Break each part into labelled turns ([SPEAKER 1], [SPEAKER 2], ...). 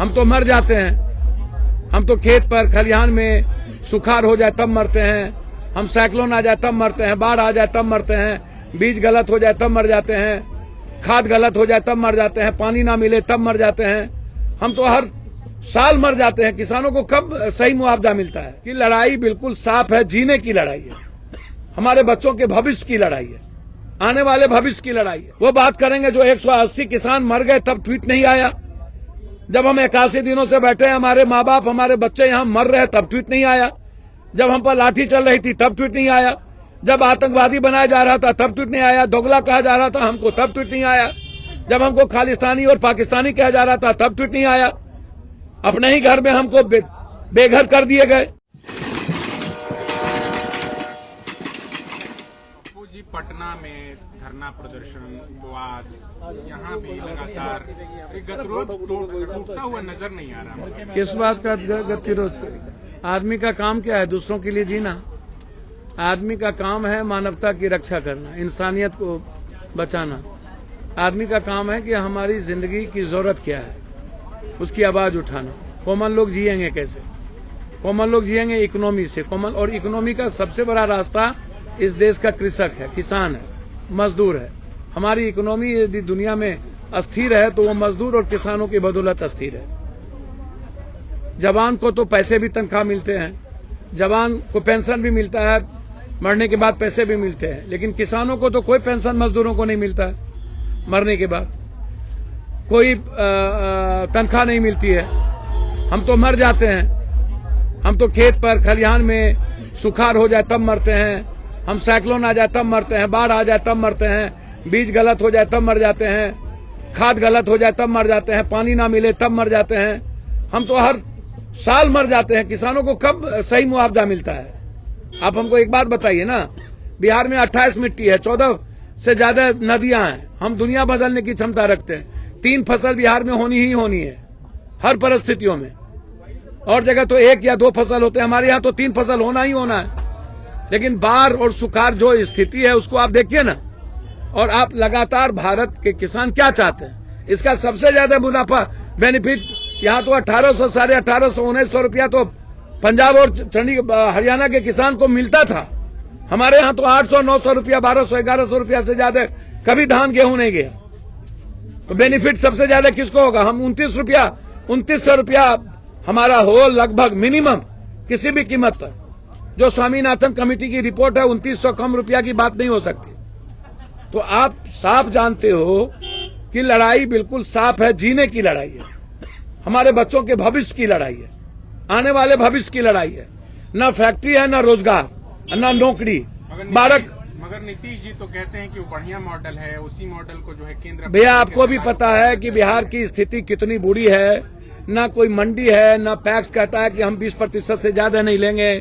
[SPEAKER 1] हम तो मर जाते हैं। हम तो खेत पर खलिहान में सुखाड़ हो जाए तब मरते हैं, हम साइक्लोन आ जाए तब मरते हैं, बाढ़ आ जाए तब मरते हैं, बीज गलत हो जाए तब मर जाते हैं, खाद गलत हो जाए तब मर जाते हैं, पानी ना मिले तब मर जाते हैं। हम तो हर साल मर जाते हैं। किसानों को कब सही मुआवजा मिलता है? कि लड़ाई बिल्कुल साफ है, जीने की लड़ाई है, हमारे बच्चों के भविष्य की लड़ाई है, आने वाले भविष्य की लड़ाई है। वो बात करेंगे जो 180 किसान मर गए तब ट्वीट नहीं आया, जब हम 81 दिनों से बैठे हैं, हमारे माँ बाप हमारे बच्चे यहां मर रहे तब ट्वीट नहीं आया, जब हम पर लाठी चल रही थी तब ट्वीट नहीं आया, जब आतंकवादी बनाया जा रहा था तब ट्वीट नहीं आया, दोगला कहा जा रहा था हमको तब ट्वीट नहीं आया, जब हमको खालिस्तानी और पाकिस्तानी कहा जा रहा था तब ट्वीट नहीं आया। अपने ही घर में हमको बेघर कर दिए गए।
[SPEAKER 2] जी पटना में धरना प्रदर्शन उपवास यहाँ भी लगातार गतिरोध टूटता हुआ नजर नहीं आ रहा।
[SPEAKER 1] किस बात का गतिरोध? आदमी का काम क्या है? दूसरों के लिए जीना। आदमी का काम है मानवता की रक्षा करना, इंसानियत को बचाना। आदमी का काम है कि हमारी जिंदगी की जरूरत क्या है, उसकी आवाज उठाना। कॉमन लोग जिएंगे कैसे? कॉमन लोग जिएंगे इकोनॉमी से। कॉमन और इकोनॉमी का सबसे बड़ा रास्ता इस देश का कृषक है, किसान है, मजदूर है। हमारी इकोनॉमी यदि दुनिया में अस्थिर है तो वो मजदूर और किसानों की बदौलत अस्थिर है। जवान को तो पैसे भी तनख्वाह मिलते हैं, जवान को पेंशन भी मिलता है, मरने के बाद पैसे भी मिलते हैं, लेकिन किसानों को तो कोई पेंशन मजदूरों को नहीं मिलता है। मरने के बाद कोई तनख्वाह नहीं मिलती है। हम तो मर जाते हैं। हम तो खेत पर खलिहान में सुखाड़ हो जाए तब मरते हैं, हम साइक्लोन आ जाए तब मरते हैं, बाढ़ आ जाए तब मरते हैं, बीज गलत हो जाए तब मर जाते हैं, खाद गलत हो जाए तब मर जाते हैं, पानी ना मिले तब मर जाते हैं। हम तो हर साल मर जाते हैं। किसानों को कब सही मुआवजा मिलता है? आप हमको एक बात बताइए ना। बिहार में 28 मिट्टी है, 14 से ज्यादा नदियां हैं, हम दुनिया बदलने की क्षमता रखते हैं। 3 फसल बिहार में होनी ही होनी है हर परिस्थितियों में। और जगह तो 1 या 2 फसल होते हैं, हमारे यहाँ तो 3 फसल होना ही होना है। लेकिन बाढ़ और सुखाड़ जो स्थिति है उसको आप देखिए ना। और आप लगातार भारत के किसान क्या चाहते हैं? इसका सबसे ज्यादा मुनाफा बेनिफिट यहाँ तो 1800, 1850, 1900 रुपया तो पंजाब और हरियाणा के किसान को मिलता था। हमारे यहाँ तो 800, 900 रुपया, 1200, 1100 रुपया से ज्यादा कभी धान गेहूं नहीं गया। तो बेनिफिट सबसे ज्यादा किसको होगा? हम 2900 रुपया हमारा हो लगभग मिनिमम किसी भी कीमत पर। जो स्वामीनाथन कमेटी की रिपोर्ट है 2900 कम रुपया की बात नहीं हो सकती। तो आप साफ जानते हो कि लड़ाई बिल्कुल साफ है, जीने की लड़ाई है, हमारे बच्चों के भविष्य की लड़ाई है, आने वाले भविष्य की लड़ाई है। ना फैक्ट्री है, ना रोजगार, ना नौकरी।
[SPEAKER 2] मगर नीतीश जी तो कहते हैं कि वो बढ़िया मॉडल है, उसी मॉडल को जो है केंद्र।
[SPEAKER 1] भैया आपको भी पता है कि बिहार की स्थिति कितनी बुरी है। ना कोई मंडी है, ना पैक्स कहता है कि हम 20% से ज्यादा नहीं लेंगे।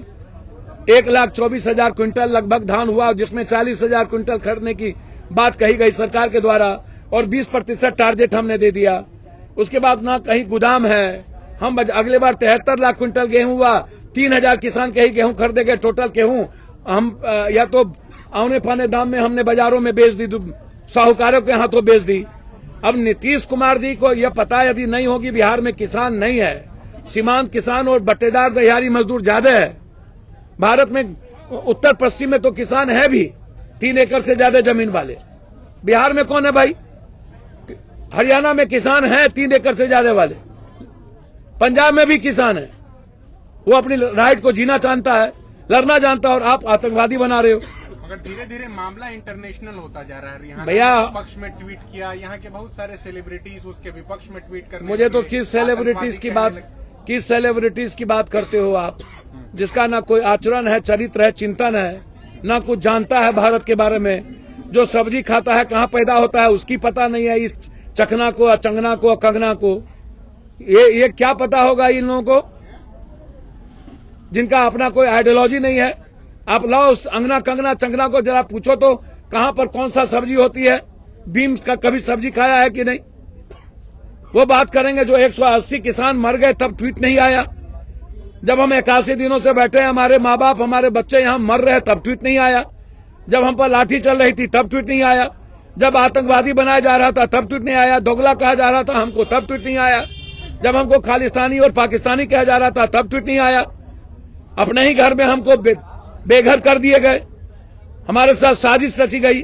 [SPEAKER 1] 1,24,000 क्विंटल लगभग धान हुआ, जिसमें 40,000 क्विंटल खरीदने की बात कही गई सरकार के द्वारा, और 20% टारगेट हमने दे दिया। उसके बाद ना कहीं गोदाम है। हम अगले बार 73 लाख क्विंटल गेहूं हुआ, 3,000 किसान के ही गेहूं खरीदेंगे। टोटल गेहूं हम या तो औने पाने दाम में हमने बाजारों में बेच दी, साहूकारों के हाथों बेच दी। अब नीतीश कुमार जी को यह पता यदि नहीं होगी बिहार में किसान नहीं है, सीमांत किसान और बट्टेदार दिहाड़ी मजदूर ज्यादा है। भारत में उत्तर पश्चिम में तो किसान है भी, 3 एकड़ से ज्यादा जमीन वाले। बिहार में कौन है भाई? हरियाणा में किसान है 3 एकड़ से ज्यादा वाले, पंजाब में भी किसान है। वो अपनी राइट को जीना चाहता है, लड़ना जानता है, और आप आतंकवादी बना रहे हो।
[SPEAKER 2] मगर धीरे धीरे मामला इंटरनेशनल होता जा रहा है। यहाँ
[SPEAKER 1] भैया
[SPEAKER 2] पक्ष में ट्वीट किया, यहाँ के बहुत सारे सेलिब्रिटीज उसके विपक्ष में ट्वीट कर।
[SPEAKER 1] मुझे तो किस सेलिब्रिटीज की बात करते हो आप, जिसका ना कोई आचरण है, चरित्र है, चिंतन है, ना कुछ जानता है भारत के बारे में। जो सब्जी खाता है, कहाँ पैदा होता है, उसकी पता नहीं है। इस चखना को, अचंगना को, कंगना को ये क्या पता होगा इन लोगों को, जिनका अपना कोई आइडियोलॉजी नहीं है। आप लाओ अंगना, कंगना, चंगना को जरा पूछो तो कहां पर कौन सा सब्जी होती है, बीन्स का कभी सब्जी खाया है कि नहीं? वो बात करेंगे जो 180 किसान मर गए तब ट्वीट नहीं आया, जब हम 81 दिनों से बैठे हैं, हमारे माँ बाप हमारे बच्चे यहां मर रहे तब ट्वीट नहीं आया, जब हम पर लाठी चल रही थी तब ट्वीट नहीं आया, जब आतंकवादी बनाया जा रहा था तब ट्वीट नहीं आया, दोगला कहा जा रहा था हमको तब ट्वीट नहीं आया। जब हमको खालिस्तानी और पाकिस्तानी कहा जा रहा था तब ट्वीट नहीं आया। अपने ही घर में हमको बेघर कर दिए गए, हमारे साथ साजिश रची गई।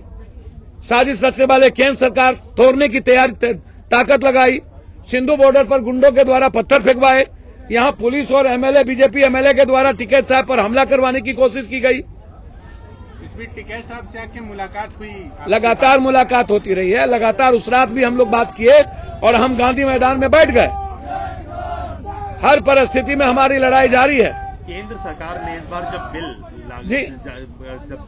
[SPEAKER 1] साजिश रचने वाले केंद्र सरकार तोड़ने की तैयारी ताकत लगाई। सिंधु बॉर्डर पर गुंडों के द्वारा पत्थर फेंकवाए। यहां पुलिस और एमएलए, बीजेपी एमएलए के द्वारा टिकैत साहब पर हमला करवाने की कोशिश की गई।
[SPEAKER 2] इस बीच टिकैत साहब से आके मुलाकात हुई?
[SPEAKER 1] लगातार मुलाकात होती रही है, लगातार। उस रात भी हम लोग बात किए और हम गांधी मैदान में बैठ गए। हर परिस्थिति में हमारी लड़ाई जारी है।
[SPEAKER 3] केंद्र सरकार ने इस बार जब जब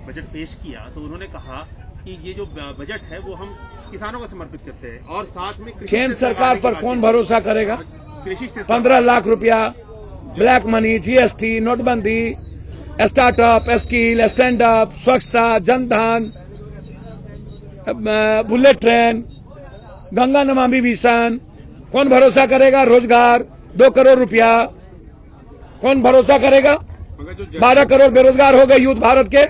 [SPEAKER 3] बजट पेश किया तो उन्होंने कहा कि ये जो बजट है वो हम किसानों को समर्पित करते हैं और साथ में
[SPEAKER 1] केंद्र सरकार पर कौन भरोसा करेगा?
[SPEAKER 3] कृषि से
[SPEAKER 1] 15 लाख रुपया ब्लैक मनी, जीएसटी, नोटबंदी, स्टार्टअप, स्किल, स्टैंड अप, स्वच्छता, Jan Dhan, bullet train, Ganga Namami mission, कौन भरोसा करेगा? रोजगार 2 करोड़ रुपया, कौन भरोसा करेगा? 12 करोड़ बेरोजगार हो गए यूथ भारत के।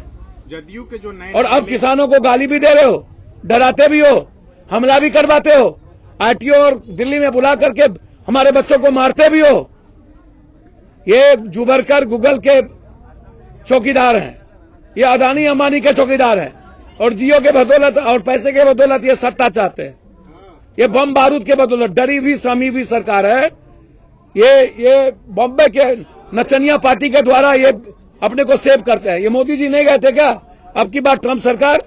[SPEAKER 2] जदयू के जो नए,
[SPEAKER 1] और अब किसानों को गाली भी दे रहे हो, डराते भी हो, हमला भी करवाते हो, आरटीओ और दिल्ली में बुला करके हमारे बच्चों को मारते भी हो। ये जुबरकर गूगल के चौकीदार हैं, ये अदानी अंबानी के चौकीदार हैं और जियो के बदौलत और पैसे के बदौलत ये सत्ता चाहते हैं। ये बम बारूद के बदौलत डरी हुई समी हुई सरकार है। ये बॉम्बे के नचनिया पार्टी के द्वारा ये अपने को सेव करते हैं। ये मोदी जी नहीं गए थे क्या? अब की बार ट्रंप सरकार।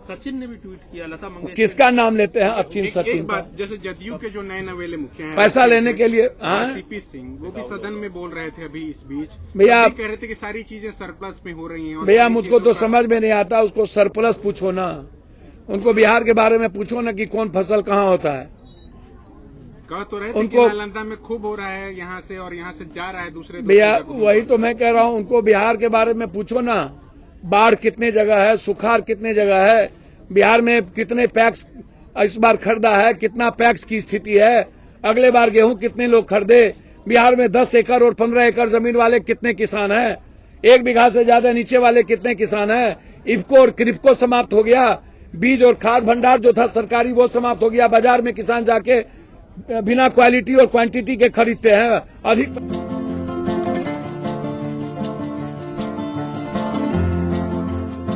[SPEAKER 3] सचिन ने भी ट्वीट किया, लता मंगेशकर।
[SPEAKER 1] किसका नाम लेते हैं सचिन?
[SPEAKER 2] एक बात, जैसे जदयू के जो नए नवेले मुखिया हैं,
[SPEAKER 1] पैसा लेने के लिए
[SPEAKER 2] सीपी सिंह, वो भी सदन में बोल रहे थे अभी इस बीच।
[SPEAKER 1] भैया
[SPEAKER 2] आप कह रहे थे कि सारी चीजें सरप्लस में हो रही हैं।
[SPEAKER 1] भैया मुझको तो समझ में नहीं आता, उसको सरप्लस पूछो ना, उनको बिहार के बारे में पूछो ना कि कौन फसल कहाँ होता है।
[SPEAKER 2] कह तो रहे थे कि नालंदा में खूब हो रहा है यहाँ से, और यहाँ से जा रहा है दूसरे।
[SPEAKER 1] भैया वही तो मैं कह रहा हूँ, उनको बिहार के बारे में पूछो ना। बाढ़ कितने जगह है, सुखाड़ कितने जगह है, बिहार में कितने पैक्स इस बार खरीदा है, कितना पैक्स की स्थिति है, अगले बार गेहूं कितने लोग खरीदे, बिहार में 10 एकड़ और 15 एकड़ जमीन वाले कितने किसान हैं, 1 बीघा से ज्यादा नीचे वाले कितने किसान हैं। इफको और क्रिप्को समाप्त हो गया, बीज और खाद भंडार जो था सरकारी वो समाप्त हो गया। बाजार में किसान जाके बिना क्वालिटी और क्वांटिटी के खरीदते हैं अधिक।